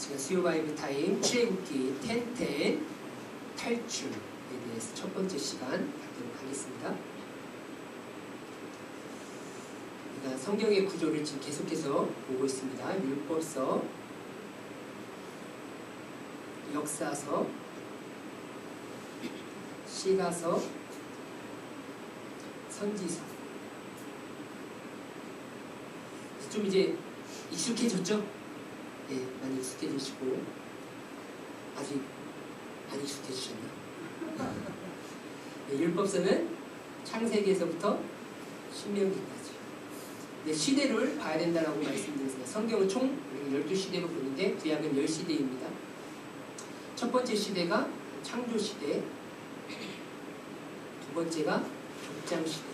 제가 수요 바이브 타임 출애굽기 10:10 탈출에 대해서 첫 번째 시간 갖도록 하겠습니다. 우리가 성경의 구조를 지금 계속해서 보고 있습니다. 율법서, 역사서, 시가서, 선지서. 좀 이제 익숙해졌죠? 예, 많이 익숙해지시고 아직 안 익숙해지셨나? 네, 율법서는 창세기에서부터 신명기까지. 네, 시대를 봐야 된다고 말씀드렸습니다. 성경은 총 12시대로 보는데 구약은 10시대입니다. 첫 번째 시대가 창조시대, 두 번째가 족장시대,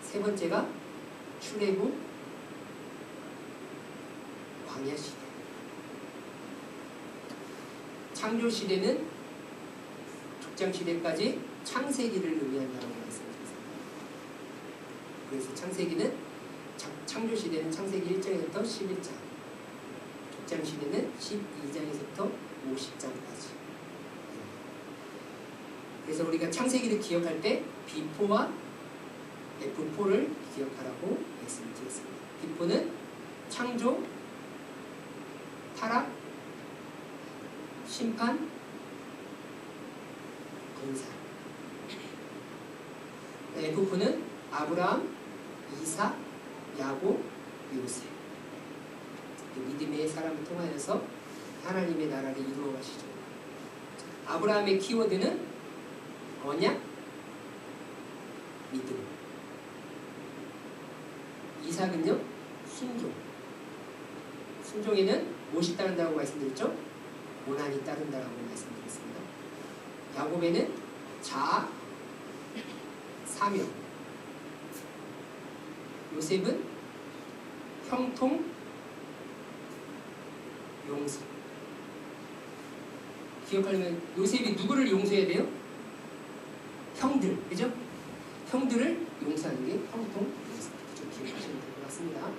세 번째가 출애굽, 광야시대. 창조시대는 족장시대까지 창세기를 의미한다고 말씀드렸습니다. 그래서 창조시대는 창세기 1장에서부터 11장, 족장시대는 12장에서부터 50장까지. 그래서 우리가 창세기를 기억할 때 비포와 F4를 기억하라고 말씀을 드렸습니다. 비포는 창조, 타락, 심판, 건사. F4는 아브라함, 이삭, 야곱, 요셉. 믿음의 사람을 통하여서 하나님의 나라를 이루어 가시죠. 아브라함의 키워드는 언약, 믿음. 이삭은요, 순종. 순종에는 무엇이 따른다고 말씀드렸죠? 고난이 따른다고 말씀드렸습니다. 야곱에는 자아, 사명. 요셉은 형통, 용서. 기억하려면 요셉이 누구를 용서해야 돼요? 형들, 그죠? 형들을 용서하는 게 형통, 용서. 좀 기억하시면 될 것 같습니다.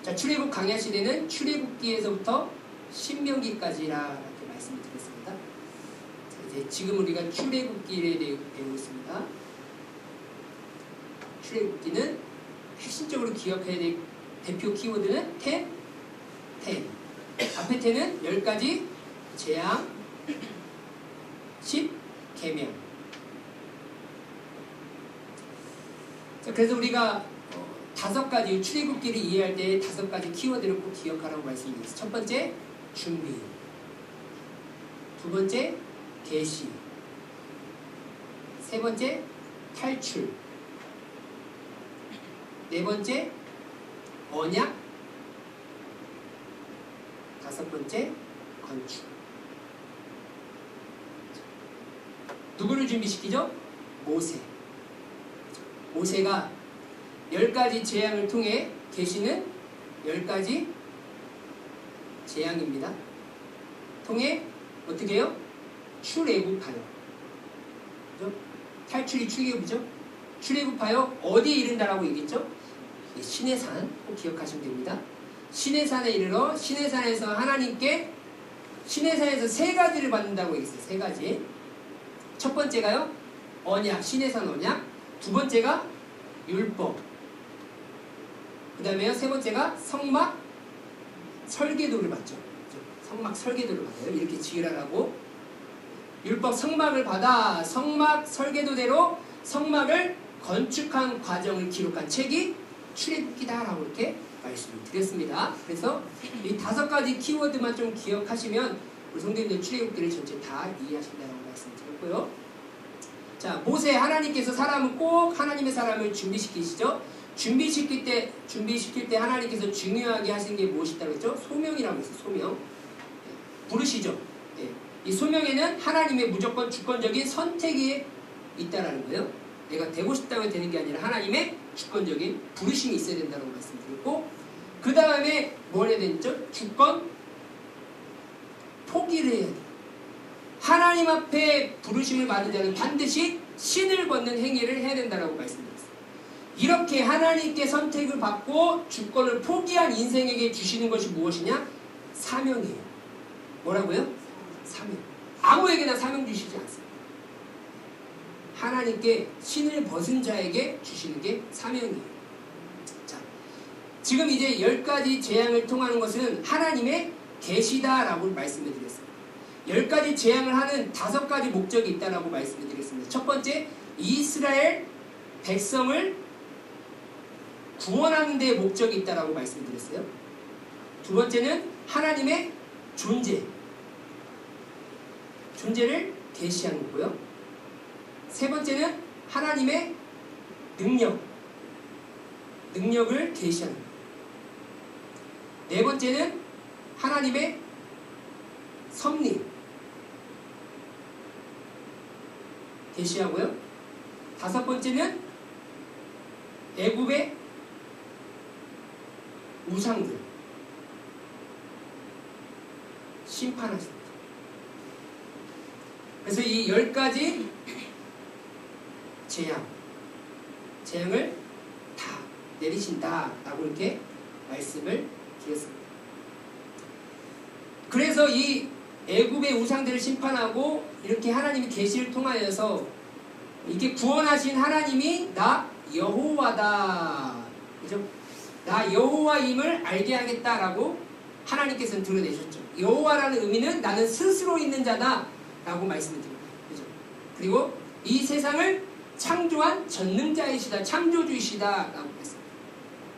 자, 출애굽 광야 시대는 출애굽기에서부터 신명기까지라 이렇게 말씀을 드렸습니다. 자, 이제 지금 우리가 출애굽기에 대해 배우고 있습니다. 출애굽기는 핵심적으로 기억해야 될 대표 키워드는 10. 앞에 10은 10가지 재앙, 10 계명. 자, 그래서 우리가 5가지 출애굽기를 이해할 때 5가지 키워드를 꼭 기억하라고 말씀드렸습니다. 첫 번째, 준비. 두 번째, 계시. 세 번째, 탈출. 네 번째, 언약. 다섯 번째, 건축. 누구를 준비시키죠? 모세. 모세가 10가지 재앙을 통해 계시는 10가지 재앙입니다. 통해 어떻게 해요? 출애굽하여. 그죠? 탈출이 출애굽이죠. 출애굽하여 어디에 이른다라고 얘기했죠? 시내산 꼭 기억하시면 됩니다. 시내산에 이르러 시내산에서 하나님께 시내산에서 3가지를 받는다고 얘기했어요. 3가지. 첫 번째가요, 언약, 시내산 언약. 두 번째가 율법. 그 다음에요, 세 번째가 성막 설계도를 받죠. 성막 설계도를 받아요. 이렇게 지으라고. 율법 성막을 받아 성막 설계도대로 성막을 건축한 과정을 기록한 책이 출애굽기다라고 이렇게 말씀을 드렸습니다. 그래서 이 5가지 키워드만 좀 기억하시면 우리 성도님들 출애굽기를 전체 다 이해하신다고 말씀드렸고요. 자, 모세, 하나님께서 사람은 꼭 하나님의 사람을 준비시키시죠. 준비시킬 때 하나님께서 중요하게 하시는 게 무엇이라고 했죠? 소명이라고 했어요. 소명. 부르시죠. 예. 이 소명에는 하나님의 무조건 주권적인 선택이 있다라는 거예요. 내가 되고 싶다고 되는 게 아니라 하나님의 주권적인 부르심이 있어야 된다고 말씀드렸고, 그 다음에 뭘 해야 되죠? 주권 포기를 해야 돼요. 하나님 앞에 부르심을 받은 자는 반드시 신을 걷는 행위를 해야 된다고 말씀드렸어요. 이렇게 하나님께 선택을 받고 주권을 포기한 인생에게 주시는 것이 무엇이냐? 사명이에요. 뭐라고요? 사명. 아무에게나 사명 주시지 않습니다. 하나님께 신을 벗은 자에게 주시는 게 사명이에요. 자, 지금 이제 10가지 재앙을 통하는 것은 하나님의 계시다라고 말씀을 드렸습니다. 10가지 재앙을 하는 5가지 목적이 있다라고 말씀을 드렸습니다. 첫 번째, 이스라엘 백성을 구원하는 데 목적이 있다라고 말씀을 드렸어요. 두 번째는 하나님의 존재를 계시하는 거고요. 세 번째는 하나님의 능력을 계시하는 거예요. 네 번째는 하나님의 섭리 계시하고요. 다섯 번째는 애굽의 우상들 심판하십니다. 그래서 이 10가지 재앙을 다 내리신다라고 이렇게 말씀을 드렸습니다. 그래서 이 애굽의 우상들을 심판하고 이렇게 하나님이 계시를 통하여서 이렇게 구원하신 하나님이 나 여호와다, 그죠? 나 여호와임을 알게 하겠다라고 하나님께서는 드러내셨죠. 여호와라는 의미는 나는 스스로 있는 자다 라고 말씀을 드립니다. 그죠? 그리고 이 세상을 창조한 전능자이시다, 창조주이시다 라고 했습니다.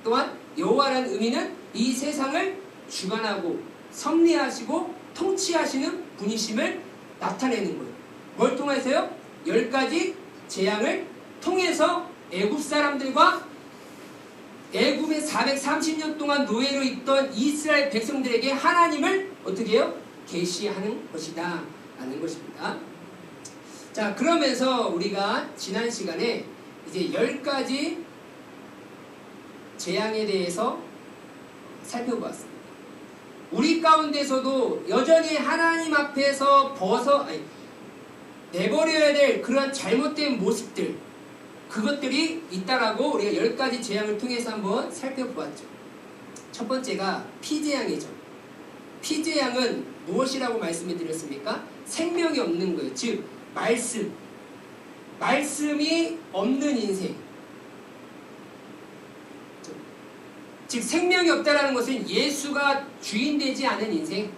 또한 여호와라는 의미는 이 세상을 주관하고 섭리하시고 통치하시는 분이심을 나타내는 거예요. 뭘 통해서요? 10가지 재앙을 통해서 애굽 사람들과 애굽에 430년 동안 노예로 있던 이스라엘 백성들에게 하나님을 어떻게 해요? 계시하는 것이다 라는 것입니다. 자, 그러면서 우리가 지난 시간에 이제 10가지 재앙에 대해서 살펴보았습니다. 우리 가운데서도 여전히 하나님 앞에서 내버려야 될 그런 잘못된 모습들, 그것들이 있다라고 우리가 10가지 재앙을 통해서 한번 살펴보았죠. 첫 번째가 피재앙이죠. 피재앙은 무엇이라고 말씀을 드렸습니까? 생명이 없는 거예요. 즉 말씀이 없는 인생. 즉 생명이 없다라는 것은 예수가 주인되지 않은 인생.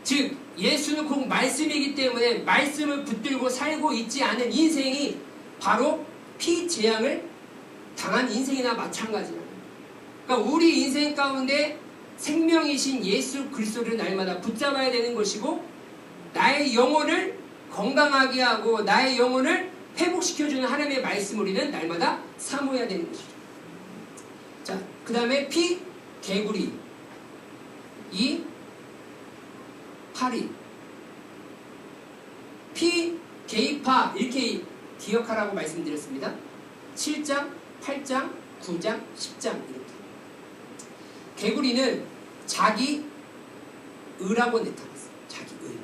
즉 예수는 곧 말씀이기 때문에 말씀을 붙들고 살고 있지 않은 인생이 바로 피재앙을 당한 인생이나 마찬가지라. 그러니까 우리 인생 가운데 생명이신 예수 그리스도를 날마다 붙잡아야 되는 것이고, 나의 영혼을 건강하게 하고 나의 영혼을 회복시켜주는 하나님의 말씀을 우리는 날마다 사모해야 되는 것이죠. 자, 그 다음에 피, 개구리, 이, 파리, 피, 개이파 이렇게 기억하라고 말씀드렸습니다. 7장, 8장, 9장, 10장 이렇게. 개구리는 자기 의라고 나타났어요. 자기 의.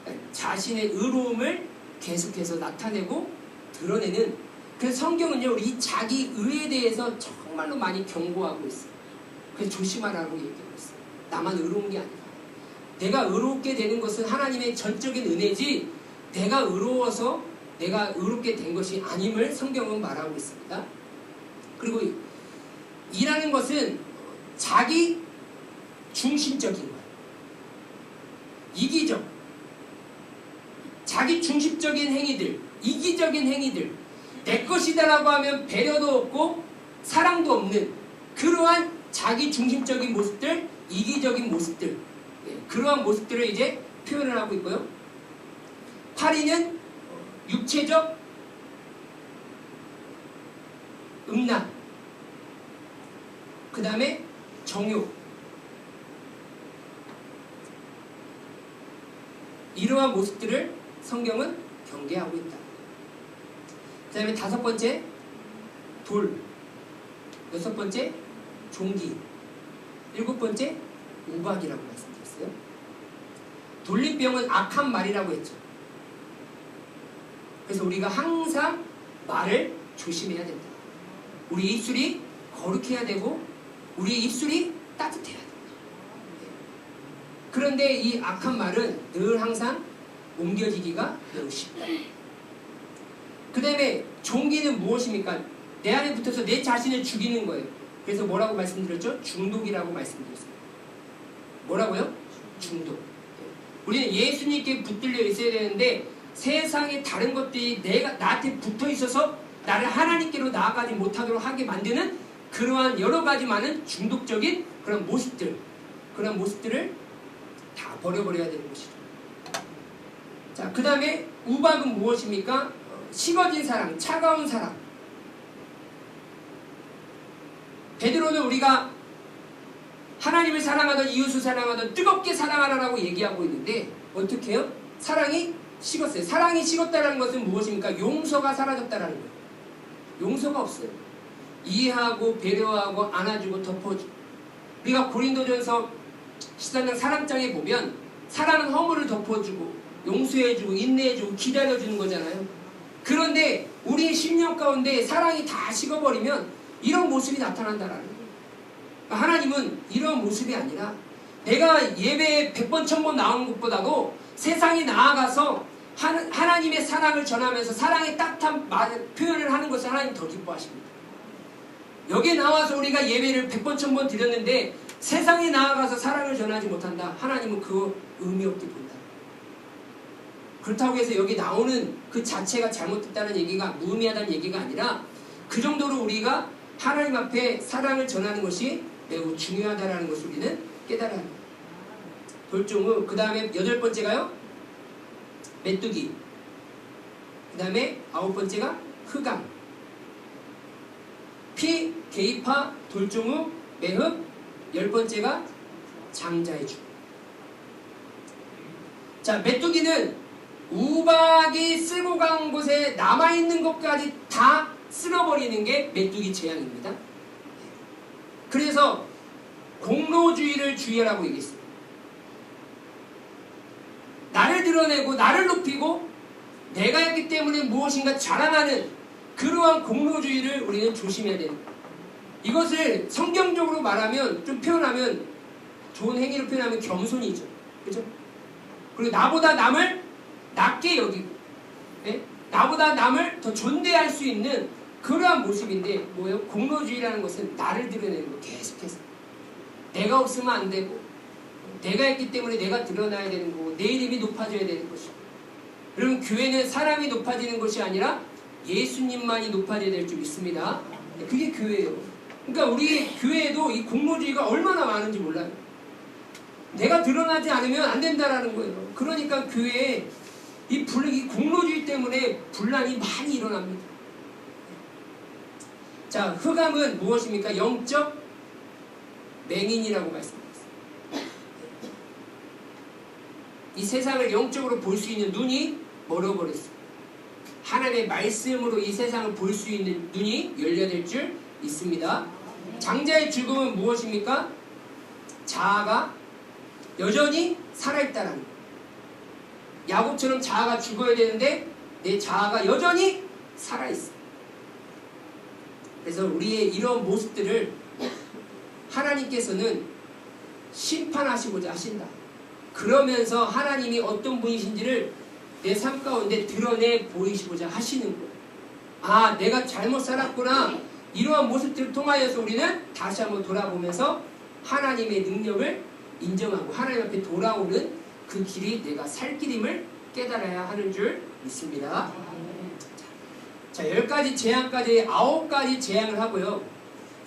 그러니까 자신의 의로움을 계속해서 나타내고 드러내는. 그래서 성경은요, 우리 이 자기 의에 대해서 정말로 많이 경고하고 있어요. 그래서 조심하라고 얘기하고 있어요. 나만 의로운 게 아니라 내가 의롭게 되는 것은 하나님의 전적인 은혜지, 내가 의로워서 내가 의롭게 된 것이 아님을 성경은 말하고 있습니다. 그리고 이라는 것은 자기 중심적인 거예요. 이기적, 자기 중심적인 행위들, 이기적인 행위들, 내 것이다라고 하면 배려도 없고 사랑도 없는 그러한 자기 중심적인 모습들, 이기적인 모습들, 그러한 모습들을 이제 표현을 하고 있고요. 파리는 육체적 음란, 그 다음에 정욕, 이러한 모습들을 성경은 경계하고 있다. 그 다음에 5번째 돌, 6번째 종기, 7번째 우박이라고 말씀드렸어요. 돌림병은 악한 말이라고 했죠. 그래서 우리가 항상 말을 조심해야 된다. 우리 입술이 거룩해야 되고 우리 입술이 따뜻해야 돼요. 그런데 이 악한 말은 늘 항상 옮겨지기가 매우 쉽다. 그 다음에 종기는 무엇입니까? 내 안에 붙어서 내 자신을 죽이는 거예요. 그래서 뭐라고 말씀드렸죠? 중독이라고 말씀드렸어요. 뭐라고요? 중독. 우리는 예수님께 붙들려 있어야 되는데 세상의 다른 것들이 나한테 붙어 있어서 나를 하나님께로 나아가지 못하도록 하게 만드는 그러한 여러 가지 많은 중독적인 그런 모습들을 다 버려버려야 되는 것이죠. 자, 그 다음에 우박은 무엇입니까? 식어진 사랑, 차가운 사랑. 베드로는 우리가 하나님을 사랑하던 이웃을 사랑하던 뜨겁게 사랑하라고 얘기하고 있는데 어떻게 해요? 사랑이 식었어요. 사랑이 식었다는 것은 무엇입니까? 용서가 사라졌다는 거예요. 용서가 없어요. 이해하고 배려하고 안아주고 덮어주고. 우리가 고린도전서 13장 사랑장에 보면 사랑은 허물을 덮어주고 용서해주고 인내해주고 기다려주는 거잖아요. 그런데 우리의 심령 가운데 사랑이 다 식어버리면 이런 모습이 나타난다라는 거예요. 하나님은 이런 모습이 아니라 내가 예배에 100번 1000번 나오는 것보다도 세상에 나아가서 하나님의 사랑을 전하면서 사랑의 따뜻한 표현을 하는 것을 하나님 더 기뻐하십니다. 여기에 나와서 우리가 예배를 100번 1000번 드렸는데 세상에 나아가서 사랑을 전하지 못한다. 하나님은 그거 의미 없게 본다. 그렇다고 해서 여기 나오는 그 자체가 잘못됐다는 얘기가 무의미하다는 얘기가 아니라 그 정도로 우리가 하나님 앞에 사랑을 전하는 것이 매우 중요하다는 것을 우리는 깨달아야 합니다. 돌종우, 그 다음에 8번째가요 메뚜기, 그 다음에 9번째가 흑암, 피, 계이파, 돌종우, 매흡, 10번째가 장자의 죽음. 자, 메뚜기는 우박이 쓸고 간 곳에 남아있는 것까지 다 쓸어버리는 게 메뚜기 재앙입니다. 그래서 공로주의를 주의하라고 얘기했어요. 나를 드러내고 나를 높이고 내가 했기 때문에 무엇인가 자랑하는 그러한 공로주의를 우리는 조심해야 됩니다. 이것을 성경적으로 말하면 좀 표현하면 좋은 행위로 표현하면 겸손이죠. 그죠? 그리고 나보다 남을 낮게 여기고 나보다 남을 더 존대할 수 있는 그러한 모습인데 뭐예요? 공로주의라는 것은 나를 드러내는 거 계속해서 내가 없으면 안 되고 내가 했기 때문에 내가 드러나야 되는 거고 내 이름이 높아져야 되는 것이고 여러분 교회는 사람이 높아지는 것이 아니라 예수님만이 높아져야 될 줄 믿습니다. 그게 교회예요. 그러니까 우리 교회에도 이 공로주의가 얼마나 많은지 몰라요. 내가 드러나지 않으면 안 된다라는 거예요. 그러니까 교회에 이 공로주의 때문에 분란이 많이 일어납니다. 자, 흑암은 무엇입니까? 영적 맹인이라고 말씀드렸어요. 이 세상을 영적으로 볼 수 있는 눈이 멀어버렸어요. 하나님의 말씀으로 이 세상을 볼 수 있는 눈이 열려야 될 줄 믿습니다. 장자의 죽음은 무엇입니까? 자아가 여전히 살아있다는 거예요. 야곱처럼 자아가 죽어야 되는데 내 자아가 여전히 살아있어요. 그래서 우리의 이런 모습들을 하나님께서는 심판하시고자 하신다. 그러면서 하나님이 어떤 분이신지를 내 삶 가운데 드러내 보이시고자 하시는 거예요. 아, 내가 잘못 살았구나. 이러한 모습들을 통하여서 우리는 다시 한번 돌아보면서 하나님의 능력을 인정하고 하나님 앞에 돌아오는 그 길이 내가 살 길임을 깨달아야 하는 줄 믿습니다. 자, 10가지 재앙까지 9가지 재앙을 하고요.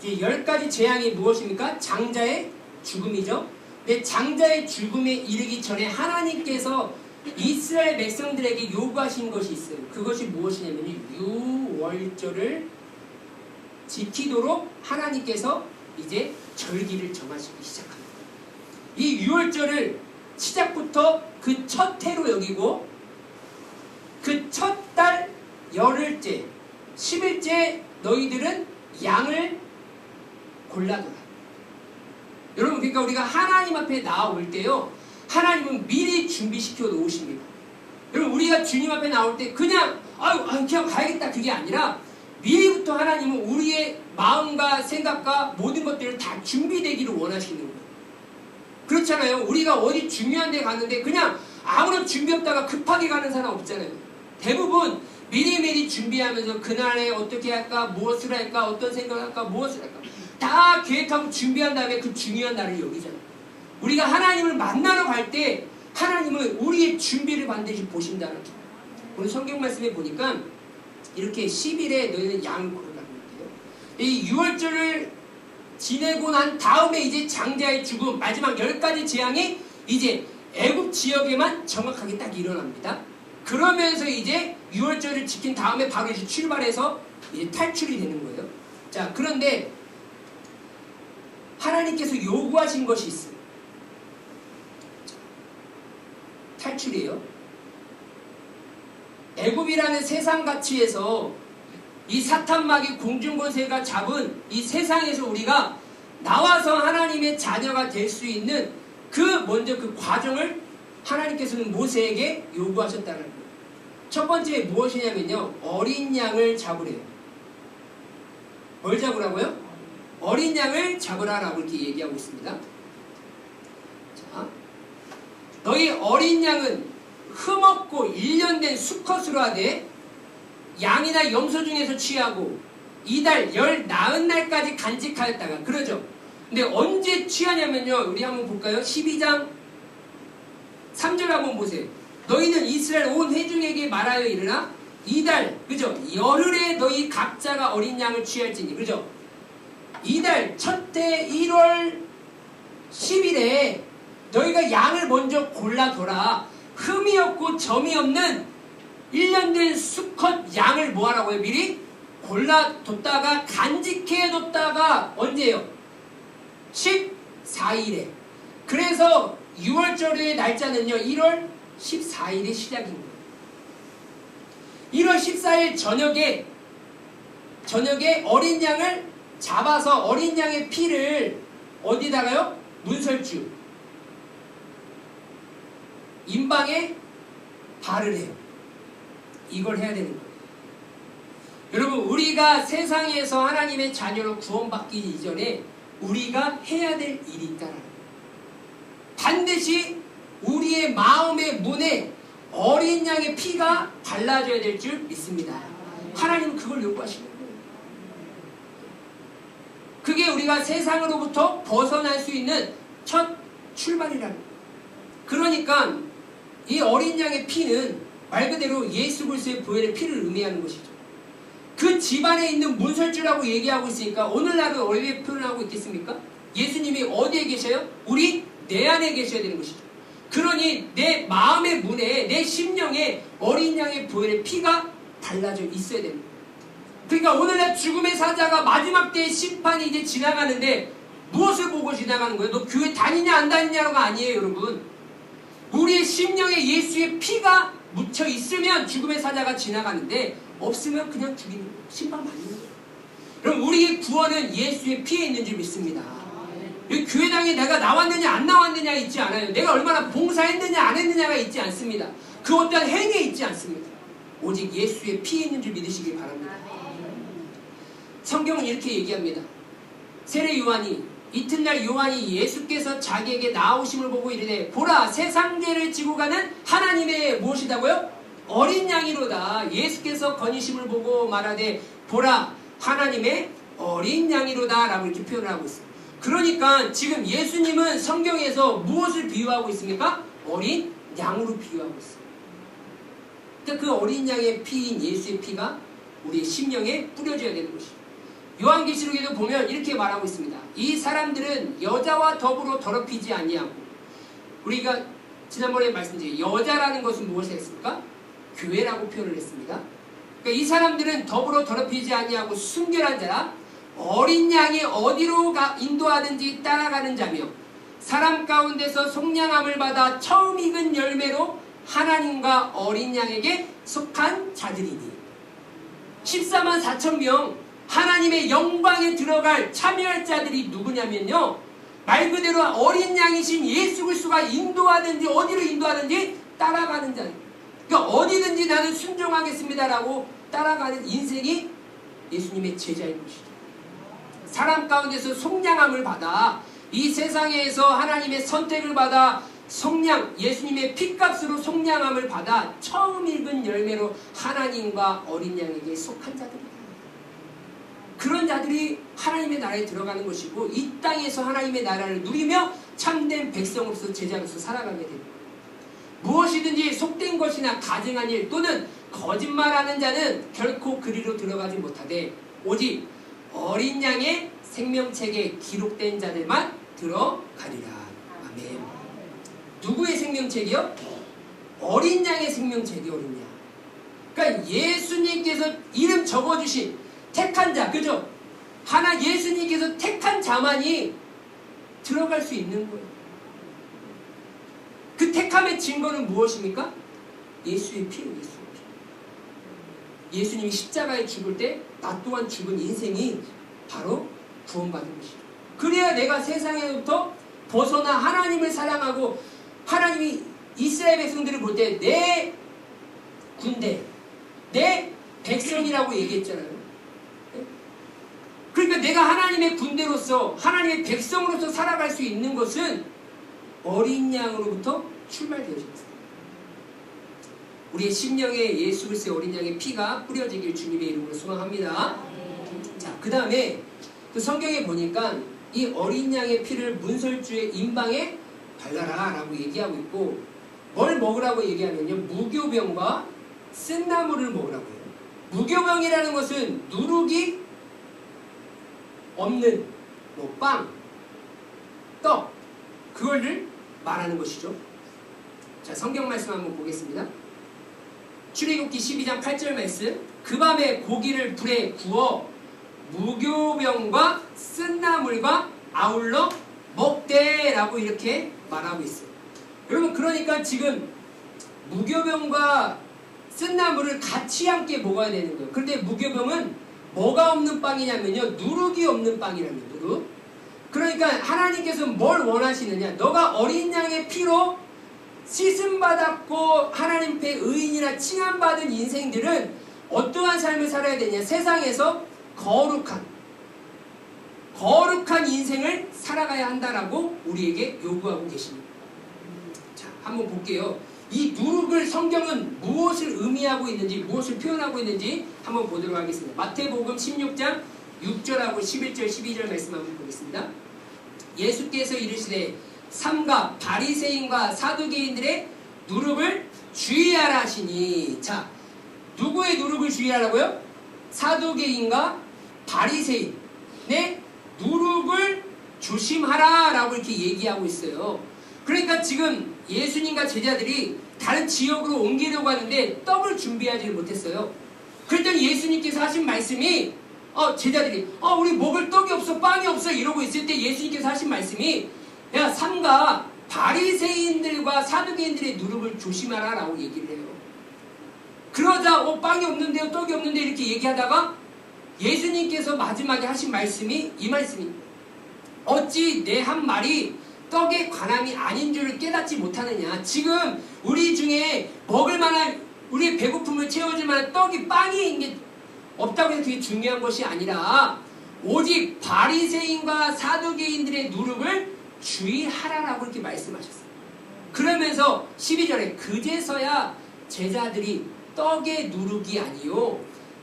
이 10가지 재앙이 무엇입니까? 장자의 죽음이죠. 근데 장자의 죽음에 이르기 전에 하나님께서 이스라엘 백성들에게 요구하신 것이 있어요. 그것이 무엇이냐면 유월절을 지키도록 하나님께서 이제 절기를 정하시기 시작합니다. 이 유월절을 시작부터 그 첫 해로 여기고 그 첫 달 열흘째 10일째 너희들은 양을 골라둬라. 여러분, 그러니까 우리가 하나님 앞에 나올 때요, 하나님은 미리 준비시켜 놓으십니다. 여러분, 우리가 주님 앞에 나올 때 그냥 그냥 가야겠다 그게 아니라 미리부터 하나님은 우리의 마음과 생각과 모든 것들을 다 준비되기를 원하시는 거예요. 그렇잖아요. 우리가 어디 중요한 데 갔는데 그냥 아무런 준비 없다가 급하게 가는 사람 없잖아요. 대부분 미리미리 준비하면서 그날에 어떻게 할까, 무엇을 할까, 어떤 생각을 할까, 무엇을 할까 다 계획하고 준비한 다음에 그 중요한 날을 여기잖아요. 우리가 하나님을 만나러 갈 때 하나님은 우리의 준비를 반드시 보신다는 거예요. 오늘 성경 말씀에 보니까 이렇게 10일에 너희는 양을 고르라는 거예요. 이 6월절을 지내고 난 다음에 이제 장자의 죽음, 마지막 10가지 재앙이 이제 애굽 지역에만 정확하게 딱 일어납니다. 그러면서 이제 6월절을 지킨 다음에 바로 이제 출발해서 이제 탈출이 되는 거예요. 자, 그런데 하나님께서 요구하신 것이 있어요. 탈출이에요. 애굽이라는 세상 가치에서 이 사탄마귀 공중권세가 잡은 이 세상에서 우리가 나와서 하나님의 자녀가 될 수 있는 먼저 그 과정을 하나님께서는 모세에게 요구하셨다는 거예요. 첫 번째 무엇이냐면요, 어린 양을 잡으래요. 뭘 잡으라고요? 어린 양을 잡으라라고 이렇게 얘기하고 있습니다. 자, 너희 어린 양은 흠없고 1년 된 수컷으로 하되 양이나 염소 중에서 취하고 이달 열 나은 날까지 간직하였다가, 그러죠. 근데 언제 취하냐면요, 우리 한번 볼까요? 12장 3절 한번 보세요. 너희는 이스라엘 온 회중에게 말하여 이르나 이달, 그죠? 열흘에 너희 각자가 어린 양을 취할지니, 그죠? 이달 첫해 1월 10일에 너희가 양을 먼저 골라둬라. 흠이 없고 점이 없는 1년 된 수컷 양을 뭐하라고요? 미리 골라뒀다가 간직해뒀다가 언제예요? 14일에. 그래서 6월절의 날짜는요 1월 14일이 시작인 거예요. 1월 14일 저녁에 어린 양을 잡아서 어린 양의 피를 어디다가요? 문설주 임방에 발을 해요. 이걸 해야 되는 거예요. 여러분, 우리가 세상에서 하나님의 자녀로 구원받기 이전에 우리가 해야 될 일이 있다는 거예요. 반드시 우리의 마음의 문에 어린 양의 피가 발라져야 될 줄 믿습니다. 하나님은 그걸 요구하시는 거예요. 그게 우리가 세상으로부터 벗어날 수 있는 첫 출발이라는 거예요. 그러니까 이 어린 양의 피는 말 그대로 예수 그리스도의 보혈의 피를 의미하는 것이죠. 그 집안에 있는 문설주라고 얘기하고 있으니까 오늘날은 어디에 표현하고 있겠습니까? 예수님이 어디에 계셔요? 우리 내 안에 계셔야 되는 것이죠. 그러니 내 마음의 문에, 내 심령에 어린 양의 보혈의 피가 발라져 있어야 됩니다. 그러니까 오늘날 죽음의 사자가 마지막 때의 심판이 이제 지나가는데 무엇을 보고 지나가는 거예요? 너 교회 다니냐 안 다니냐가 아니에요, 여러분. 우리의 심령에 예수의 피가 묻혀 있으면 죽음의 사자가 지나가는데 없으면 그냥 죽이는 거예요. 심판받는 거예요. 그럼 우리의 구원은 예수의 피에 있는 줄 믿습니다. 여기 교회당에 내가 나왔느냐 안 나왔느냐가 있지 않아요. 내가 얼마나 봉사했느냐 안 했느냐가 있지 않습니다. 그 어떠한 행위에 있지 않습니다. 오직 예수의 피에 있는 줄 믿으시기 바랍니다. 성경은 이렇게 얘기합니다. 세례 요한이, 이튿날 요한이 예수께서 자기에게 나오심을 보고 이르되 보라, 세상 죄를 지고 가는 하나님의 무엇이다고요? 어린 양이로다. 예수께서 건의심을 보고 말하되 보라, 하나님의 어린 양이로다 라고 이렇게 표현을 하고 있습니다. 그러니까 지금 예수님은 성경에서 무엇을 비유하고 있습니까? 어린 양으로 비유하고 있습니다. 그러니까 그 어린 양의 피인 예수의 피가 우리의 심령에 뿌려져야 되는 것이죠. 요한계시록에도 보면 이렇게 말하고 있습니다. 이 사람들은 여자와 더불어 더럽히지 아니하고, 우리가 지난번에 말씀드린 여자라는 것은 무엇을 했습니까? 교회라고 표현을 했습니다. 그러니까 이 사람들은 더불어 더럽히지 아니하고 순결한 자라, 어린 양이 어디로 인도하든지 따라가는 자며 사람 가운데서 속량함을 받아 처음 익은 열매로 하나님과 어린 양에게 속한 자들이니. 14만 4천 명 하나님의 영광에 들어갈 참여할 자들이 누구냐면요, 말 그대로 어린 양이신 예수 그리스도가 인도하든지 어디로 인도하든지 따라가는 자. 그러니까 어디든지 나는 순종하겠습니다라고 따라가는 인생이 예수님의 제자인 것이죠. 사람 가운데서 속량함을 받아 이 세상에서 하나님의 선택을 받아 속량, 예수님의 핏값으로 속량함을 받아 처음 읽은 열매로 하나님과 어린 양에게 속한 자들이다. 그런 자들이 하나님의 나라에 들어가는 것이고 이 땅에서 하나님의 나라를 누리며 참된 백성으로서 제자로서 살아가게 됩니다. 무엇이든지 속된 것이나 가증한 일 또는 거짓말하는 자는 결코 그리로 들어가지 못하되 오직 어린 양의 생명책에 기록된 자들만 들어가리라. 아멘. 누구의 생명책이요? 어린 양의 생명책이요. 어린 양. 그러니까 예수님께서 이름 적어주신 택한 자, 그죠? 예수님께서 택한 자만이 들어갈 수 있는 거예요. 그 택함의 증거는 무엇입니까? 예수의 피예요. 예수의 피. 예수님이 십자가에 죽을 때 나 또한 죽은 인생이 바로 구원받은 것이죠. 그래야 내가 세상에부터 벗어나 하나님을 사랑하고 하나님이 이스라엘 백성들을 볼 때 내 군대, 내 백성이라고 얘기했잖아요. 그러니까 내가 하나님의 군대로서 하나님의 백성으로서 살아갈 수 있는 것은 어린 양으로부터 출발되어집니다. 우리의 심령에 예수 그리스도의 어린 양의 피가 뿌려지길 주님의 이름으로 소망합니다. 자, 그 다음에 그 성경에 보니까 이 어린 양의 피를 문설주의 임방에 발라라 라고 얘기하고 있고 뭘 먹으라고 얘기하면요, 무교병과 쓴나물을 먹으라고 해요. 무교병이라는 것은 누룩이 없는 빵, 떡, 그거를 말하는 것이죠. 자, 성경 말씀 한번 보겠습니다. 출애굽기 12장 8절 말씀. 그 밤에 고기를 불에 구워 무교병과 쓴나물과 아울러 먹되라고 이렇게 말하고 있어요. 여러분, 그러니까 지금 무교병과 쓴나물을 같이 함께 먹어야 되는 거예요. 그런데 무교병은 뭐가 없는 빵이냐면요, 누룩이 없는 빵이라는 거예요. 누룩. 그러니까 하나님께서 뭘 원하시느냐, 너가 어린 양의 피로 씻음받았고 하나님께 의인이라 칭함받은 인생들은 어떠한 삶을 살아야 되냐, 세상에서 거룩한 인생을 살아가야 한다라고 우리에게 요구하고 계십니다. 자, 한번 볼게요. 이 누룩을 성경은 무엇을 의미하고 있는지, 무엇을 표현하고 있는지 한번 보도록 하겠습니다. 마태복음 16장 6절하고 11절 12절 말씀 한번 보겠습니다. 예수께서 이르시되 삼가 바리새인과 사두개인들의 누룩을 주의하라 하시니. 자, 누구의 누룩을 주의하라고요? 사두개인과 바리새인의 누룩을 조심하라 라고 이렇게 얘기하고 있어요. 그러니까 지금 예수님과 제자들이 다른 지역으로 옮기려고 하는데 떡을 준비하지 못했어요. 그랬더니 예수님께서 하신 말씀이 제자들이 우리 먹을 떡이 없어, 빵이 없어 이러고 있을 때 예수님께서 하신 말씀이 야, 삼가 바리새인들과 사두개인들의 누룩을 조심하라 라고 얘기를 해요. 그러자 빵이 없는데요, 떡이 없는데 이렇게 얘기하다가 예수님께서 마지막에 하신 말씀이 이 말씀입니다. 어찌 내 한 말이 떡에 관함이 아닌 줄을 깨닫지 못하느냐. 지금 우리 중에 먹을 만한, 우리의 배고픔을 채워줄 만한 떡이, 빵이 없다고 해서 그게 중요한 것이 아니라 오직 바리새인과 사두개인들의 누룩을 주의하라라고 이렇게 말씀하셨어요. 그러면서 12절에 그제서야 제자들이 떡의 누룩이 아니요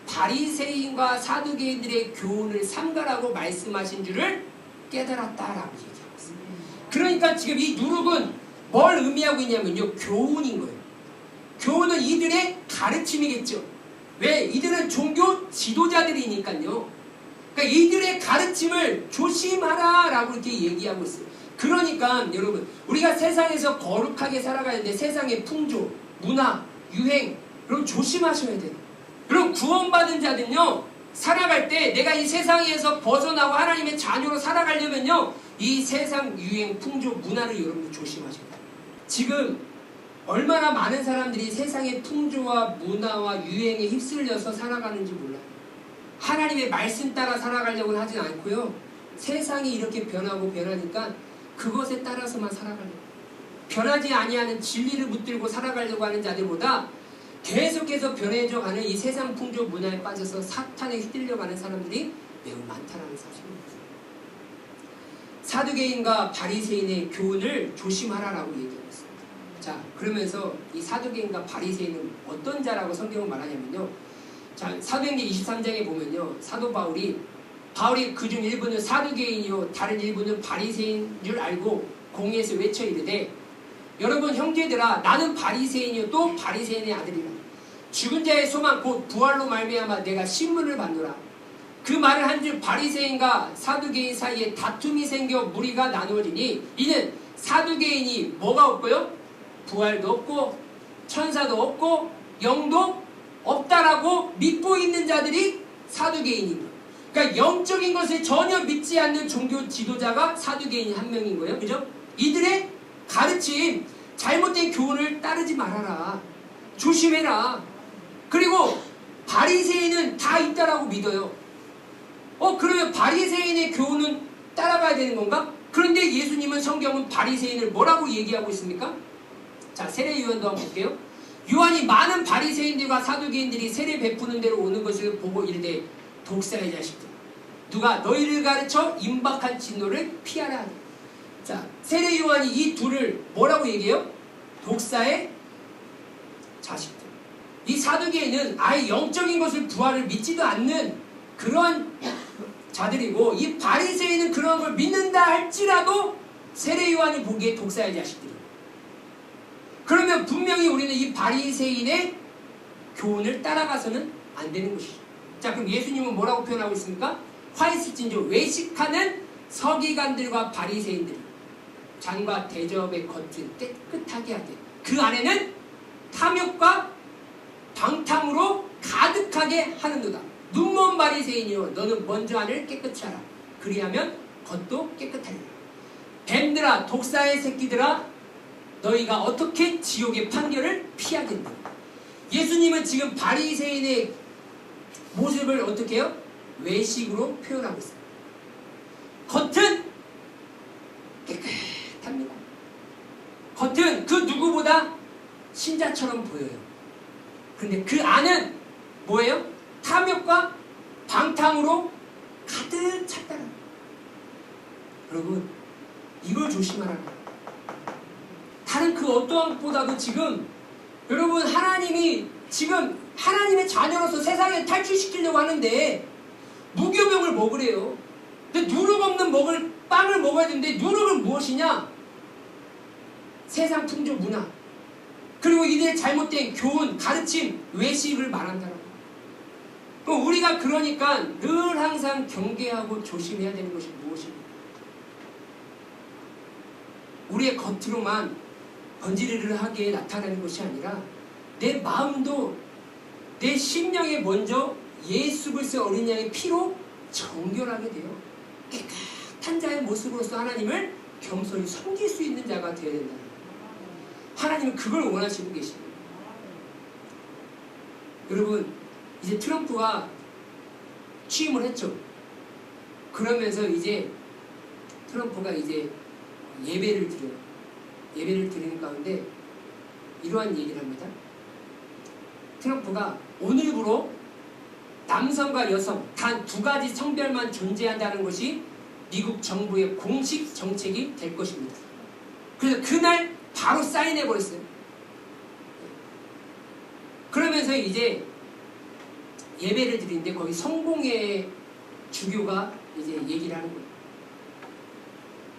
바리새인과 사두개인들의 교훈을 삼가라고 말씀하신 줄을 깨달았다라고 얘기하고 있습니다. 그러니까 지금 이 누룩은 뭘 의미하고 있냐면요, 교훈인 거예요. 교훈은 이들의 가르침이겠죠. 왜? 이들은 종교 지도자들이니까요. 그러니까 이들의 가르침을 조심하라 라고 이렇게 얘기하고 있어요. 그러니까 여러분, 우리가 세상에서 거룩하게 살아가는데 세상의 풍조, 문화, 유행, 여러분 조심하셔야 돼요. 여러분, 구원받은 자들은요, 살아갈 때 내가 이 세상에서 벗어나고 하나님의 자녀로 살아가려면요, 이 세상 유행, 풍조, 문화를 여러분들 조심하셔야 돼요. 지금 얼마나 많은 사람들이 세상의 풍조와 문화와 유행에 휩쓸려서 살아가는지 몰라요. 하나님의 말씀 따라 살아가려고는 하진 않고요, 세상이 이렇게 변하고 변하니까 그것에 따라서만 살아가려고, 변하지 아니하는 진리를 붙들고 살아가려고 하는 자들보다 계속해서 변해져가는 이 세상 풍조 문화에 빠져서 사탄에 휘둘려가는 사람들이 매우 많다는 사실입니다. 사두개인과 바리새인의 교훈을 조심하라라고 얘기하고 있습니다. 자, 그러면서 이 사두개인과 바리새인은 어떤 자라고 성경은 말하냐면요. 자, 사도행전 23장에 보면요. 사도 바울이 그중 일부는 사두개인이요 다른 일부는 바리새인 줄 알고 공회에서 외쳐 이르되 여러분 형제들아 나는 바리새인이요 또 바리새인의 아들이라. 죽은 자의 소망 곧 부활로 말미암아 내가 신문을 받노라. 그 말을 한즉 바리새인과 사두개인 사이에 다툼이 생겨 무리가 나누어지니 이는 사두개인이 뭐가 없고요? 부활도 없고 천사도 없고 영도 없다라고 믿고 있는 자들이 사두개인인 거예요. 그러니까 영적인 것을 전혀 믿지 않는 종교 지도자가 사두개인 한 명인 거예요. 그죠? 이들의 가르침, 잘못된 교훈을 따르지 말아라. 조심해라. 그리고 바리새인은 다 있다라고 믿어요. 그러면 바리새인의 교훈은 따라가야 되는 건가? 그런데 예수님은 성경은 바리새인을 뭐라고 얘기하고 있습니까? 자, 세례 요한도 한번 볼게요. 요한이 많은 바리새인들과 사두개인들이 세례 베푸는 대로 오는 것을 보고 이르되 독사의 자식들 누가 너희를 가르쳐 임박한 진노를 피하라 하니. 자, 세례 요한이 이 둘을 뭐라고 얘기해요? 독사의 자식들. 이 사두개인은 아예 영적인 것을 부활을 믿지도 않는 그러한 자들이고 이 바리새인은 그런 걸 믿는다 할지라도 세례 요한이 보기에 독사의 자식들이에요. 그러면 분명히 우리는 이 바리새인의 교훈을 따라가서는 안 되는 것이죠. 자, 그럼 예수님은 뭐라고 표현하고 있습니까? 화 있을진저 외식하는 서기관들과 바리새인들 잔과 대접의 겉은 깨끗하게 하되 그 안에는 탐욕과 방탕으로 가득하게 하는도다. 눈먼 바리새인이여 너는 먼저 안을 깨끗이 하라. 그리하면 겉도 깨끗하리라. 뱀들아 독사의 새끼들아 너희가 어떻게 지옥의 판결을 피하겠느냐. 예수님은 지금 바리새인의 모습을 어떻게 해요? 외식으로 표현하고 있어요. 겉은 깨끗합니다. 겉은 그 누구보다 신자처럼 보여요. 근데 그 안은 뭐예요? 탐욕과 방탕으로 가득 찼다는 거예요. 여러분 이걸 조심하라는 거예요. 다른 그 어떠한 것보다도 지금 여러분 하나님이 지금 하나님의 자녀로서 세상에 탈출시키려고 하는데 무교병을 먹으래요. 근데 누룩 없는 빵을 먹어야 되는데 누룩은 무엇이냐? 세상 풍조 문화 그리고 이들의 잘못된 교훈, 가르침, 외식을 말한다는 거예요. 그럼 우리가 그러니까 늘 항상 경계하고 조심해야 되는 것이 무엇입니까? 우리의 겉으로만 번지르르하게 나타나는 것이 아니라 내 마음도 내 심령에 먼저 예수 그리스도 어린 양의 피로 정결하게 돼요. 깨끗한 자의 모습으로서 하나님을 겸손히 섬길 수 있는 자가 되어야 된다. 하나님은 그걸 원하시고 계십니다. 여러분 이제 트럼프가 취임을 했죠. 그러면서 이제 트럼프가 이제 예배를 드려요. 예배를 드리는 가운데 이러한 얘기를 합니다. 트럼프가 오늘부로 남성과 여성 단 2가지 성별만 존재한다는 것이 미국 정부의 공식 정책이 될 것입니다. 그래서 그날 바로 사인해버렸어요. 그러면서 이제 예배를 드리는데 거기 성공회 주교가 이제 얘기를 하는 거예요.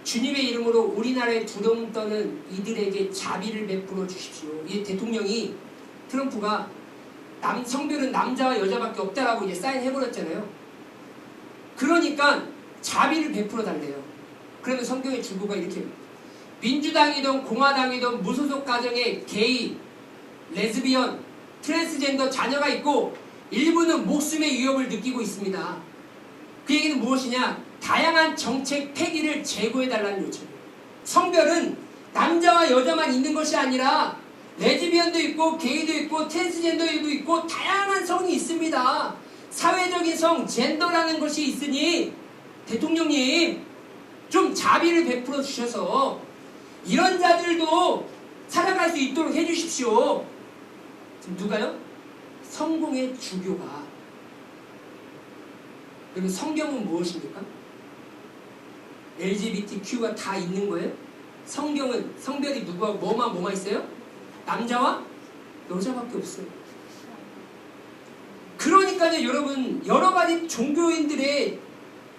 주님의 이름으로 우리나라에 두덩 떠는 이들에게 자비를 베풀어 주십시오. 이 대통령이 트럼프가 성별은 남자와 여자밖에 없다라고 이제 사인해버렸잖아요. 그러니까 자비를 베풀어 달래요. 그러면 성경의 주교가 이렇게 민주당이든 공화당이든 무소속 가정에 게이, 레즈비언, 트랜스젠더 자녀가 있고 일부는 목숨의 위협을 느끼고 있습니다. 그 얘기는 무엇이냐? 다양한 정책 폐기를 제고해달라는 요청이에요. 성별은 남자와 여자만 있는 것이 아니라 레즈비언도 있고 게이도 있고 트랜스젠더도 있고 다양한 성이 있습니다. 사회적인 성, 젠더라는 것이 있으니 대통령님 좀 자비를 베풀어 주셔서 이런 자들도 살아갈 수 있도록 해주십시오. 지금 누가요? 성공의 주교가. 여러분 성경은 무엇입니까? LGBTQ가 다 있는 거예요? 성경은 성별이 누구와 뭐만 있어요? 남자와 여자밖에 없어요. 그러니까요, 여러분, 여러 가지 종교인들의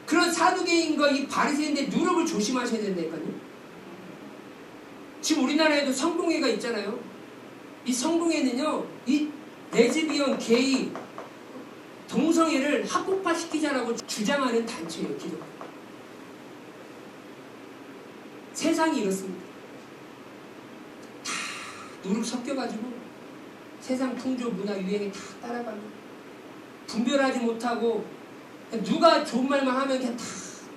그런 사두개인과 이 바리새인들의 누룩을 조심하셔야 된다니까요. 지금 우리나라에도 성공회가 있잖아요. 이 성공회는요, 이 레즈비언, 게이, 동성애를 합법화시키자라고 주장하는 단체예요, 기독교. 세상이 이렇습니다. 다 누룩 섞여가지고 세상 풍조, 문화, 유행에 다 따라가고 분별하지 못하고 누가 좋은 말만 하면 그냥 다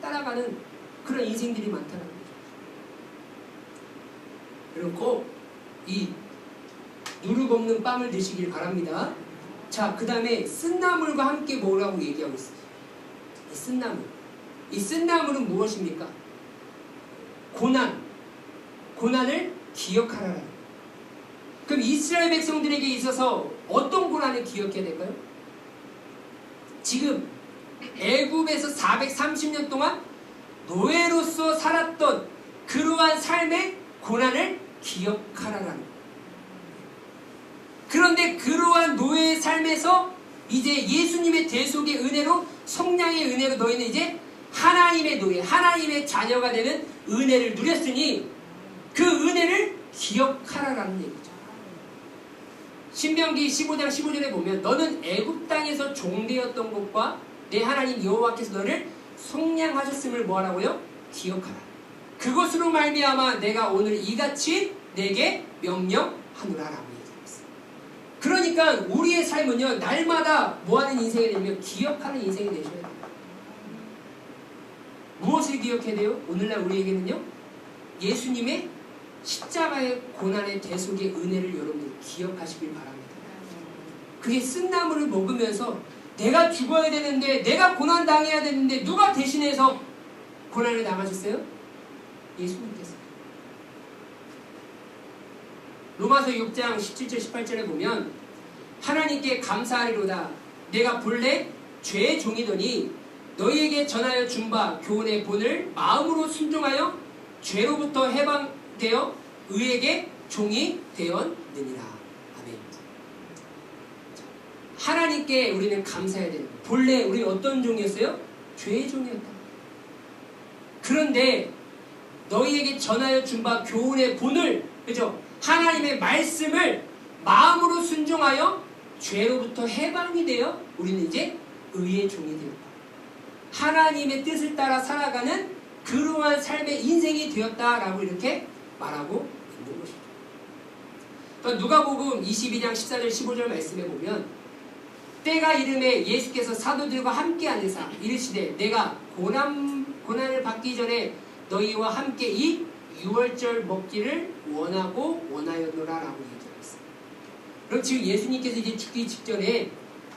따라가는 그런 인생들이 많다는 거죠. 여러분 꼭 이 누룩 없는 빵을 드시길 바랍니다. 자, 그 다음에 쓴나물과 함께 먹으라고 얘기하고 있어요. 이 쓴나물. 이 쓴나물은 무엇입니까? 고난을 기억하라. 그럼 이스라엘 백성들에게 있어서 어떤 고난을 기억해야 될까요? 지금 애굽에서 430년 동안 노예로서 살았던 그러한 삶의 고난을 기억하라라는 거예요. 그런데 그러한 노예의 삶에서 이제 예수님의 대속의 은혜로, 성량의 은혜로 너희는 이제 하나님의 노예, 하나님의 자녀가 되는 은혜를 누렸으니 그 은혜를 기억하라라는 얘기죠. 신명기 15장 15절에 보면 너는 애굽 땅에서 종되었던 것과 내 하나님 여호와께서 너를 속량하셨음을 뭐하라고요? 기억하라. 그것으로 말미암아 내가 오늘 이같이 내게 명령하노라라고 얘기했어요. 그러니까 우리의 삶은요, 날마다 뭐하는 인생이 되냐면 기억하는 인생이 되셔야 돼요. 무엇을 기억해야 돼요? 오늘날 우리에게는요, 예수님의 십자가의 고난의 대속의 은혜를 여러분들 기억하시길 바랍니다. 그게 쓴나물을 먹으면서 내가 죽어야 되는데, 내가 고난 당해야 되는데 누가 대신해서 고난을 당하셨어요? 예수님께서. 로마서 6장 17절 18절에 보면 하나님께 감사하리로다. 내가 본래 죄의 종이더니 너희에게 전하여 준 바 교훈의 본을 마음으로 순종하여 죄로부터 해방되어 의에게 종이 되었느니라. 아멘. 하나님께 우리는 감사해야 되는 거예요. 본래 우리 어떤 종이었어요? 죄의 종이었다. 그런데 너희에게 전하여 준 바 교훈의 본을, 그죠? 하나님의 말씀을 마음으로 순종하여 죄로부터 해방이 되어 우리는 이제 의의 종이 되었다. 하나님의 뜻을 따라 살아가는 그러한 삶의 인생이 되었다라고 이렇게 말하고 있는 것이죠. 또 누가복음 22장 14절 15절 말씀에 보면 때가 이름에 예수께서 사도들과 함께 앉으사 이르시되 내가 고난을 받기 전에 너희와 함께 이 유월절 먹기를 원하였노라 라고 얘기하고 있어요. 그럼 지금 예수님께서 이제 죽기 직전에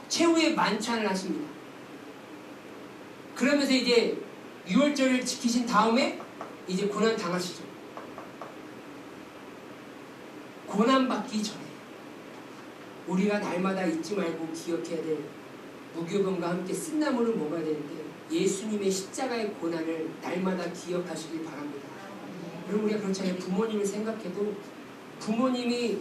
최후의 만찬을 하십니다. 그러면서 이제 유월절을 지키신 다음에 이제 고난 당하시죠. 고난 받기 전에 우리가 날마다 잊지 말고 기억해야 될 무교병과 함께 쓴나물을 먹어야 되는데 예수님의 십자가의 고난을 날마다 기억하시길 바랍니다. 여러분 우리가 그렇잖아요. 부모님을 생각해도 부모님이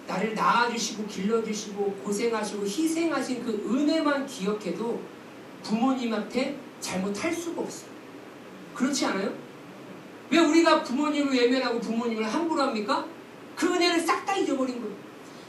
나를 낳아주시고 길러주시고 고생하시고 희생하신 그 은혜만 기억해도 부모님한테 잘못할 수가 없어요. 그렇지 않아요? 왜 우리가 부모님을 외면하고 부모님을 함부로 합니까? 그 은혜를 싹 다 잊어버린 거예요.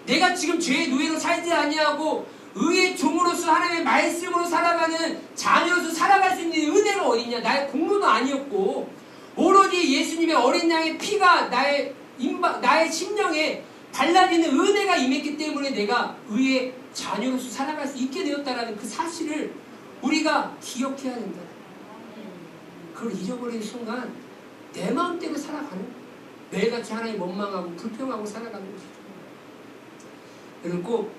내가 지금 죄의 노예로 살지 아니하고 의의 종으로서 하나님의 말씀으로 살아가는 자녀로서 살아갈 수 있는 은혜가 어딨냐? 나의 공로도 아니었고 오로지 예수님의 어린 양의 피가 나의 심령에 발라지는 은혜가 임했기 때문에 내가 의의 자녀로서 살아갈 수 있게 되었다는 그 사실을 우리가 기억해야 된다. 그걸 잊어버리는 순간 내 마음대로 살아가는, 매일같이 하나님 원망하고 불평하고 살아가는 것이죠. 여러분 꼭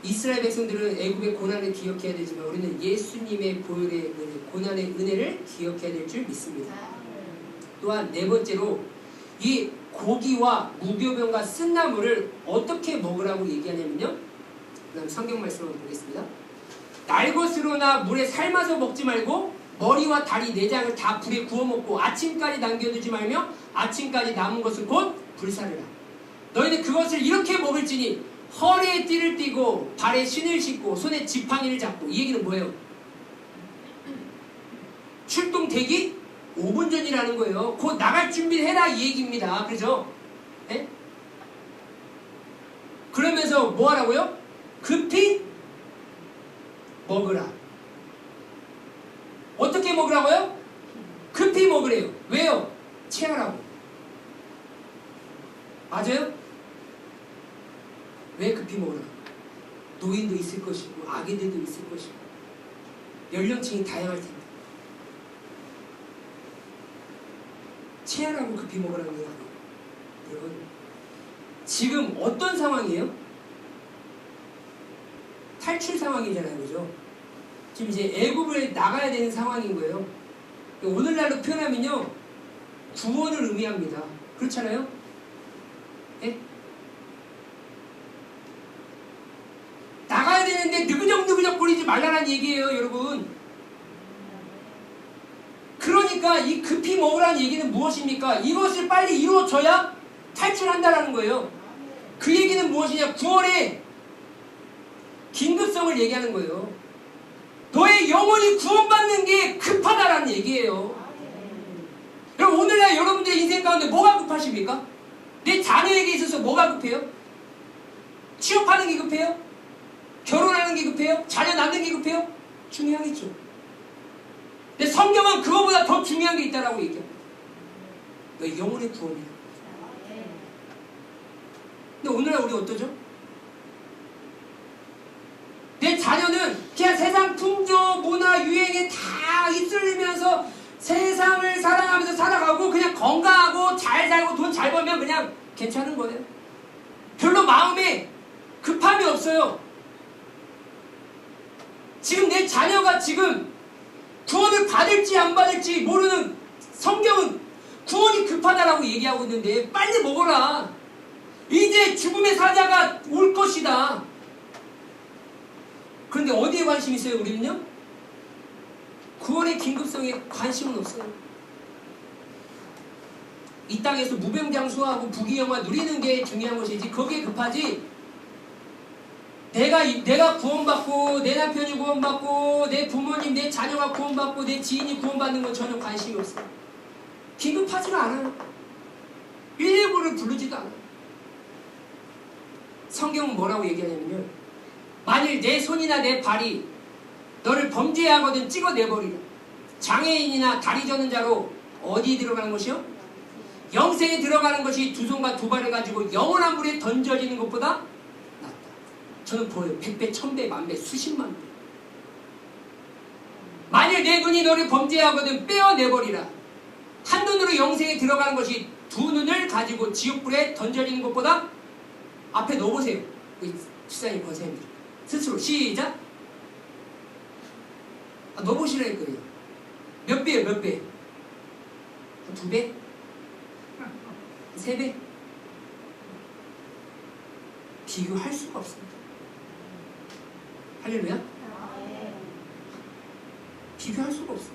이스라엘 백성들은 애굽의 고난을 기억해야 되지만 우리는 예수님의 보혈의 은혜, 고난의 은혜를 기억해야 될 줄 믿습니다. 또한 네 번째로 이 고기와 무교병과 쓴나물을 어떻게 먹으라고 얘기하냐면요. 그 다음 성경 말씀을 보겠습니다. 날 것으로나 물에 삶아서 먹지 말고 머리와 다리 내장을 다 불에 구워 먹고 아침까지 남겨두지 말며 아침까지 남은 것을 곧 불사르라. 너희는 그것을 이렇게 먹을지니 허리에 띠를 띠고 발에 신을 신고 손에 지팡이를 잡고. 이 얘기는 뭐예요? 출동 대기 5분 전이라는 거예요. 곧 나갈 준비를 해라 이 얘기입니다. 그죠? 네? 그러면서 뭐 하라고요? 급히 먹으라. 어떻게 먹으라고요? 급히 먹으래요. 왜요? 체하라고. 맞아요? 왜 급히 먹으라? 노인도 있을 것이고 아기들도 있을 것이고 연령층이 다양할 텐데 체하라고 급히 먹으라는 게 아니에요. 여러분 지금 어떤 상황이에요? 탈출 상황이잖아요. 그죠? 지금 이제 애굽을 나가야 되는 상황인 거예요. 오늘날로 표현하면요 구원을 의미합니다. 그렇잖아요? 예? 나가야 되는데 느그적느그적 거리지 말라는 얘기예요. 여러분 그러니까 이 급히 먹으라는 얘기는 무엇입니까? 이것을 빨리 이루어져야 탈출한다라는 거예요. 그 얘기는 무엇이냐? 구원의 긴급성을 얘기하는 거예요. 너의 영혼이 구원받는 게 급하다라는 얘기예요. 여러분 오늘날 여러분들의 인생 가운데 뭐가 급하십니까? 내 자녀에게 있어서 뭐가 급해요? 취업하는 게 급해요? 결혼하는 게 급해요? 자녀 낳는 게 급해요? 중요하겠죠. 근데 성경은 그거보다 더 중요한 게 있다라고 얘기해요. 너의 영혼의 구원이야. 근데 오늘날 우리 어떠죠? 내 자녀는 그냥 세상 풍조, 문화, 유행에 다 휩쓸리면서 세상을 사랑하면서 살아가고 그냥 건강하고 잘 살고 돈 잘 벌면 그냥 괜찮은 거예요. 별로 마음에 급함이 없어요. 지금 내 자녀가 지금 구원을 받을지 안 받을지 모르는 성경은 구원이 급하다라고 얘기하고 있는데 빨리 먹어라. 이제 죽음의 사자가 올 것이다. 그런데 어디에 관심이 있어요? 우리는요? 구원의 긴급성에 관심은 없어요. 이 땅에서 무병장수하고 부귀영화 누리는 게 중요한 것이지 거기에 급하지 내가 구원받고 내 남편이 구원받고 내 부모님 내 자녀가 구원받고 내 지인이 구원받는 건 전혀 관심이 없어요. 긴급하지가 않아요. 119를 부르지도 않아요. 성경은 뭐라고 얘기하냐면요 만일 내 손이나 내 발이 너를 범죄하거든 찍어내버리라. 장애인이나 다리 저는 자로 어디 들어가는 것이요? 영생에 들어가는 것이 두 손과 두 발을 가지고 영원한 물에 던져지는 것보다 낫다. 저는 보여요. 100배, 1000배, 만배, 수십만 배. 만일 내 눈이 너를 범죄하거든 빼어내버리라. 한 눈으로 영생에 들어가는 것이 두 눈을 가지고 지옥불에 던져지는 것보다 앞에 넣어보세요. 집사님 권사님들 스스로 시작. 넣어보시라는 거예요. 몇 배예요? 몇 배? 2배? 3배? 비교할 수가 없습니다. 할렐루야? 비교할 수가 없어요.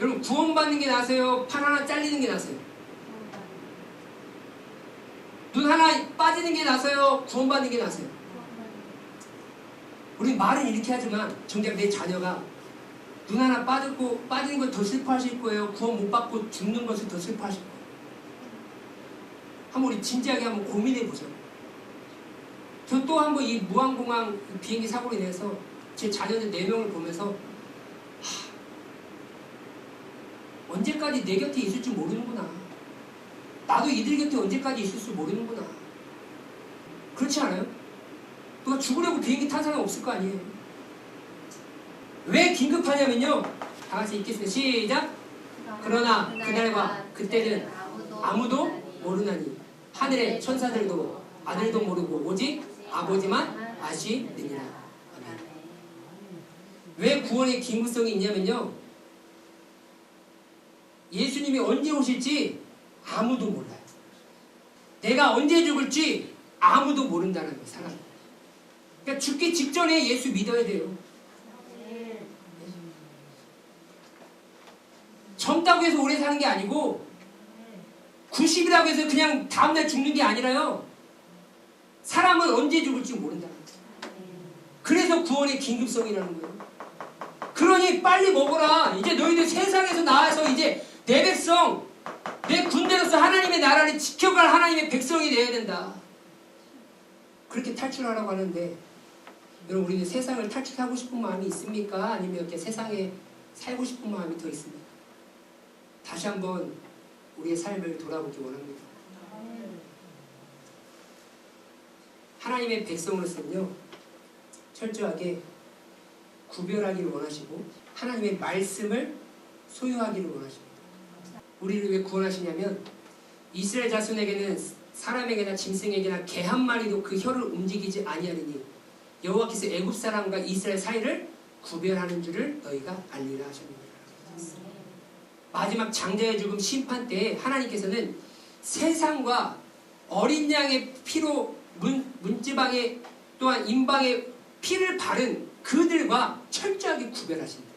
여러분 구원받는 게 나세요? 팔 하나 잘리는 게 나세요? 눈 하나 빠지는 게 나세요? 구원받는 게 나세요? 우리 말은 이렇게 하지만 정작 내 자녀가 눈 하나 빠지는 걸 더 슬퍼하실 거예요? 구원 못 받고 죽는 것을 더 슬퍼하실 거예요? 한번 우리 진지하게 한번 고민해 보죠. 저 또 한번 이 무항공항 비행기 사고로 인해서 제 자녀들 4명을 보면서 언제까지 내 곁에 있을 줄 모르는구나. 나도 이들 곁에 언제까지 있을 줄 모르는구나. 그렇지 않아요? 누가 죽으려고 비행기 탄 사람 없을 거 아니에요. 왜 긴급하냐면요. 다 같이 읽겠습니다. 시작. 그러나 그날과 그때는 아무도 모르나니 하늘의 천사들도 아들도 모르고 오직 아버지만 아시느니라. 아멘. 왜 구원의 긴급성이 있냐면요. 예수님이 언제 오실지 아무도 몰라요. 내가 언제 죽을지 아무도 모른다는 거예요. 사람. 그러니까 죽기 직전에 예수 믿어야 돼요. 100이라고 해서 오래 사는 게 아니고 90이라고 해서 그냥 다음날 죽는 게 아니라요. 사람은 언제 죽을지 모른다. 그래서 구원의 긴급성이라는 거예요. 그러니 빨리 먹어라. 이제 너희들 세상에서 나와서 이제 내 백성, 내 군대로서 하나님의 나라를 지켜갈 하나님의 백성이 되어야 된다. 그렇게 탈출하라고 하는데 여러분 우리는 세상을 탈출하고 싶은 마음이 있습니까? 아니면 이렇게 세상에 살고 싶은 마음이 더 있습니까? 다시 한번 우리의 삶을 돌아보기 원합니다. 하나님의 백성으로서는요, 철저하게 구별하기를 원하시고 하나님의 말씀을 소유하기를 원하십니다. 우리를 왜 구원하시냐면 이스라엘 자손에게는 사람에게나 짐승에게나 개 한 마리도 그 혀를 움직이지 아니하리니 여호와께서 애굽 사람과 이스라엘 사이를 구별하는 줄을 너희가 알리라 하셨느니라. 마지막 장자의 죽음 심판 때에 하나님께서는 세상과 어린 양의 피로 문지방에 또한 임방에 피를 바른 그들과 철저하게 구별하신다.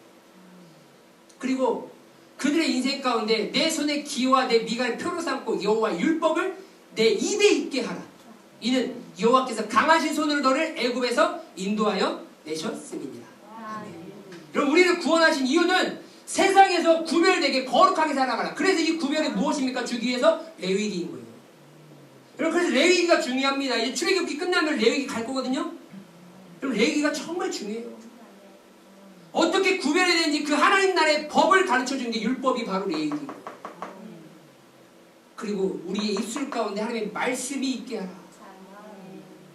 그리고 그들의 인생 가운데 내 손의 기호와 내 미간을 표로 삼고 여호와의 율법을 내 입에 있게 하라. 이는 여호와께서 강하신 손으로 너를 애굽에서 인도하여 내셨음이니라. 여러분 우리를 구원하신 이유는 세상에서 구별되게 거룩하게 살아가라. 그래서 이 구별이 무엇입니까? 주기 위해서 레위기인 거예요. 여러분 그래서 레위기가 중요합니다. 이제 출애굽기 끝나면 레위기 갈 거거든요. 여러분 레위기가 정말 중요해요. 어떻게 구별이 되는지 그 하나님 나라의 법을 가르쳐주는 게 율법이 바로 레위기예요. 그리고 우리의 입술 가운데 하나님의 말씀이 있게 하라.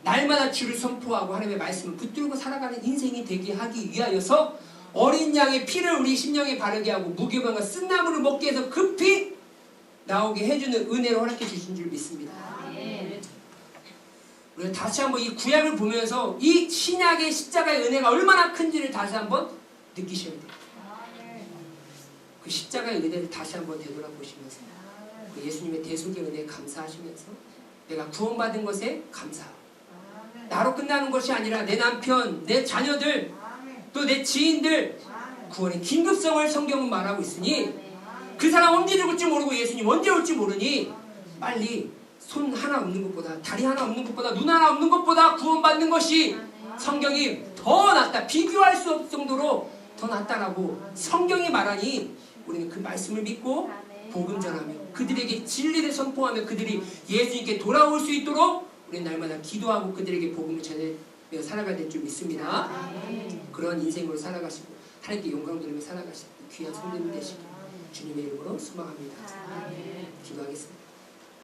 날마다 주를 선포하고 하나님의 말씀을 붙들고 살아가는 인생이 되게 하기 위하여서 어린 양의 피를 우리 심령에 바르게 하고 무교병과 쓴나무를 먹게 해서 급히 나오게 해주는 은혜로 허락해 주신 줄 믿습니다. 우리가 다시 한번 이 구약을 보면서 이 신약의 십자가의 은혜가 얼마나 큰지를 다시 한번 느끼셔야 돼요. 그 십자가의 은혜를 다시 한번 되돌아보시면서 그 예수님의 대속의 은혜에 감사하시면서 내가 구원받은 것에 감사하고 나로 끝나는 것이 아니라 내 남편, 내 자녀들, 또 내 지인들 구원의 긴급성을 성경은 말하고 있으니 그 사람 언제 죽을지 모르고 예수님 언제 올지 모르니 빨리 손 하나 없는 것보다 다리 하나 없는 것보다 눈 하나 없는 것보다 구원받는 것이 성경이 더 낫다. 비교할 수 없을 정도로 더 낫다라고 성경이 말하니 우리는 그 말씀을 믿고 복음 전하며 그들에게 진리를 선포하며 그들이 예수님께 돌아올 수 있도록 우리는 날마다 기도하고 그들에게 복음을 전해 살아가야 될 줄 믿습니다. 그런 인생으로 살아가시고 하나님께 영광 돌리며 살아가시고 귀한 성도님 되시길 주님의 이름으로 소망합니다. 기도하겠습니다.